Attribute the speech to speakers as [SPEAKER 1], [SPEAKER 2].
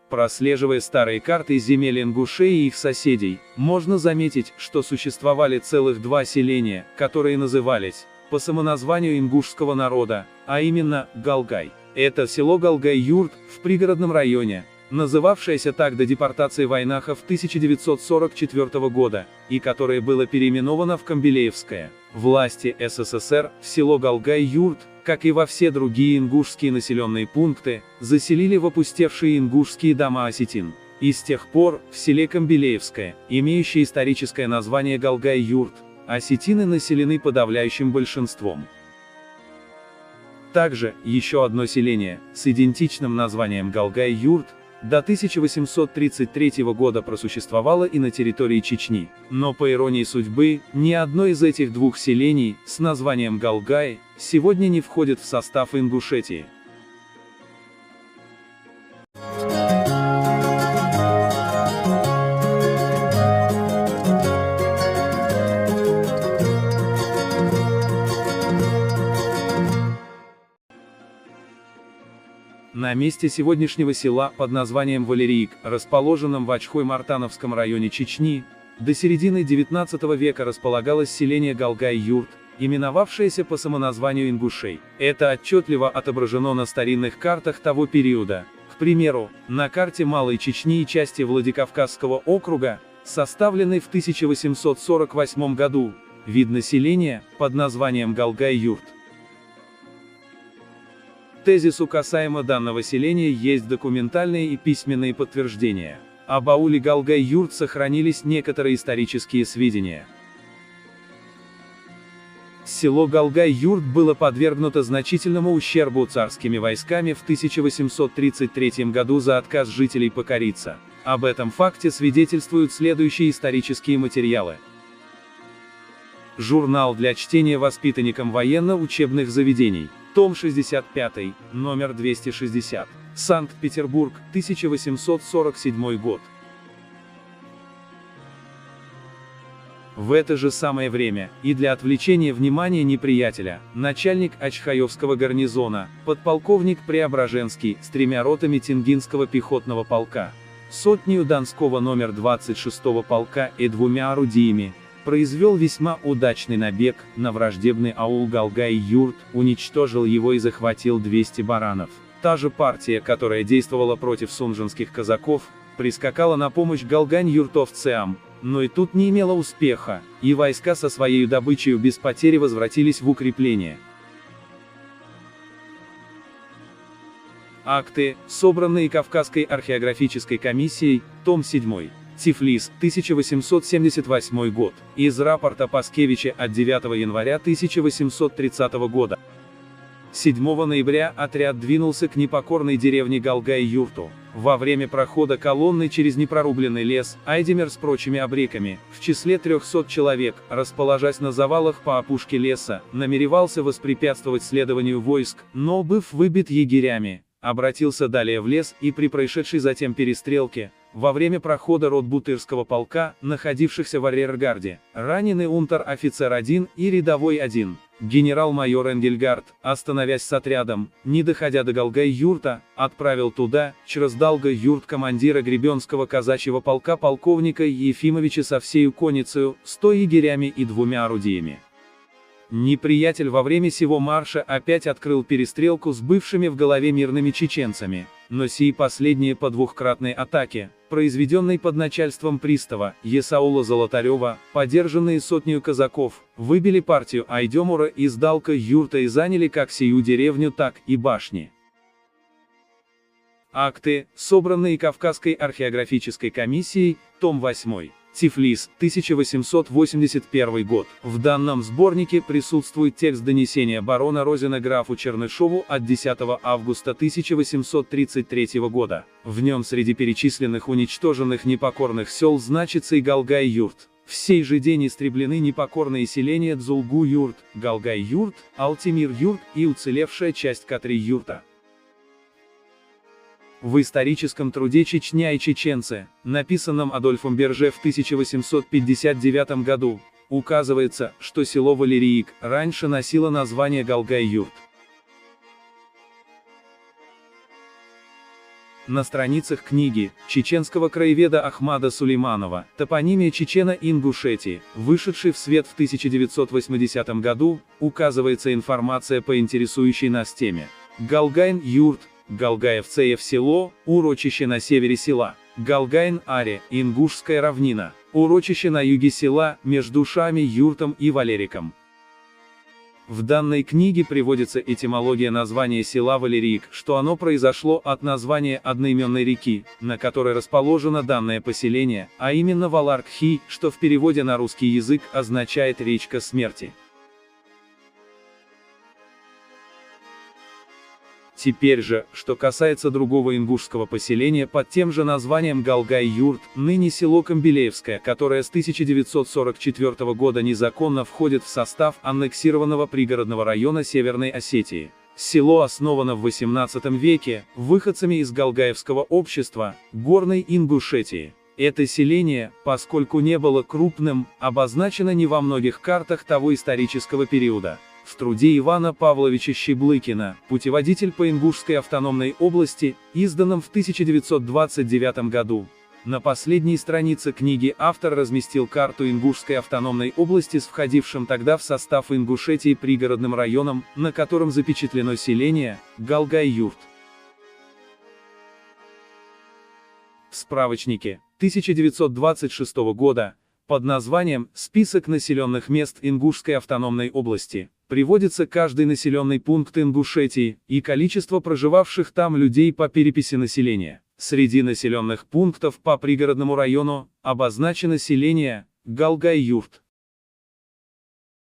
[SPEAKER 1] Прослеживая старые карты земель ингушей и их соседей, можно заметить, что существовали целых два селения, которые назывались, по самоназванию ингушского народа, а именно, Галгай. Это село Галгай-Юрт, в пригородном районе, называвшееся так до депортации войнахов 1944 года, и которое было переименовано в Камбелеевское. Власти СССР в село Галгай-Юрт, как и во все другие ингушские населенные пункты, заселили в опустевшие ингушские дома осетин. И с тех пор, в селе Камбелеевское, имеющее историческое название Галгай-Юрт, осетины населены подавляющим большинством. Также, еще одно селение, с идентичным названием Галгай-Юрт, до 1833 года просуществовало и на территории Чечни. Но по иронии судьбы, ни одно из этих двух селений, с названием Галгай, сегодня не входит в состав Ингушетии. На месте сегодняшнего села под названием Валерийк, расположенном в Ачхой-Мартановском районе Чечни, до середины XIX века располагалось селение Галгай-Юрт, именовавшееся по самоназванию ингушей. Это отчетливо отображено на старинных картах того периода. К примеру, на карте Малой Чечни и части Владикавказского округа, составленной в 1848 году, видно селение под названием Галгай-Юрт. Тезису касаемо данного селения есть документальные и письменные подтверждения. Об ауле Галгай-Юрт сохранились некоторые исторические сведения. Село Галгай-Юрт было подвергнуто значительному ущербу царскими войсками в 1833 году за отказ жителей покориться. Об этом факте свидетельствуют следующие исторические материалы. Журнал для чтения воспитанникам военно-учебных заведений. Том 65, номер 260. Санкт-Петербург, 1847 год. В это же самое время, и для отвлечения внимания неприятеля, начальник Ачхаевского гарнизона, подполковник Преображенский, с 3 ротами Тенгинского пехотного полка, сотнею Донского номер 26-го полка и 2 орудиями, произвел весьма удачный набег на враждебный аул Галгай-Юрт, уничтожил его и захватил 200 баранов. Та же партия, которая действовала против сунжинских казаков, прискакала на помощь галгань-юртовцам, но и тут не имела успеха, и войска со своей добычей без потери возвратились в укрепление. Акты, собранные Кавказской археографической комиссией, том 7. Тифлис, 1878 год, из рапорта Паскевича от 9 января 1830 года. 7 ноября отряд двинулся к непокорной деревне Галгай-Юрту. Во время прохода колонны через непрорубленный лес, Айдемер с прочими абреками, в числе 300 человек, расположась на завалах по опушке леса, намеревался воспрепятствовать следованию войск, но, быв выбит егерями, обратился далее в лес и при происшедшей затем перестрелке, во время прохода рот Бутырского полка, находившихся в арьергарде, ранены унтер-офицер 1 и рядовой 1. Генерал-майор Энгельгард, остановясь с отрядом, не доходя до Галгай-Юрта, отправил туда, через Далга-Юрт командира Гребенского казачьего полка полковника Ефимовича со всею конницею, 100 егерями и 2 орудиями. Неприятель во время сего марша опять открыл перестрелку с бывшими в голове мирными чеченцами, но сии последние по двухкратной атаке, произведенной под начальством пристава Есаула Золотарева, поддержанные сотнею казаков, выбили партию Айдемура из Далка-Юрта и заняли как сию деревню, так и башни. Акты, собранные Кавказской археографической комиссией, том 8. Тифлис, 1881 год. В данном сборнике присутствует текст донесения барона Розина графу Чернышову от 10 августа 1833 года. В нем среди перечисленных уничтоженных непокорных сел значится и Галгай-Юрт. В сей же день истреблены непокорные селения Дзулгу-Юрт, Галгай-Юрт, Алтимир-Юрт и уцелевшая часть Катри-Юрта. В историческом труде «Чечня и чеченцы», написанном Адольфом Берже в 1859 году, указывается, что село Валерийк раньше носило название Галгай-Юрт. На страницах книги чеченского краеведа Ахмада Сулейманова «Топонимия Чечено-Ингушетии», вышедшей в свет в 1980 году, указывается информация по интересующей нас теме. Галгайн-юрт, Галгаев-Цеев село, урочище на севере села. Галгайн-Аре, Ингушская равнина, урочище на юге села, между Шами, Юртом и Валериком. В данной книге приводится этимология названия села Валерик, что оно произошло от названия одноименной реки, на которой расположено данное поселение, а именно Валаркхи, что в переводе на русский язык означает «речка смерти». Теперь же, что касается другого ингушского поселения под тем же названием Галгай-Юрт, ныне село Камбелеевское, которое с 1944 года незаконно входит в состав аннексированного пригородного района Северной Осетии. Село основано в XVIII веке, выходцами из Галгаевского общества, Горной Ингушетии. Это селение, поскольку не было крупным, обозначено не во многих картах того исторического периода. В труде Ивана Павловича Щеблыкина «Путеводитель по Ингушской автономной области», изданном в 1929 году, на последней странице книги автор разместил карту Ингушской автономной области с входившим тогда в состав Ингушетии пригородным районом, на котором запечатлено селение Галгай-Юрт. В справочнике 1926 года под названием «Список населенных мест Ингушской автономной области» приводится каждый населенный пункт Ингушетии и количество проживавших там людей по переписи населения. Среди населенных пунктов по пригородному району обозначено селение Галгай-Юрт.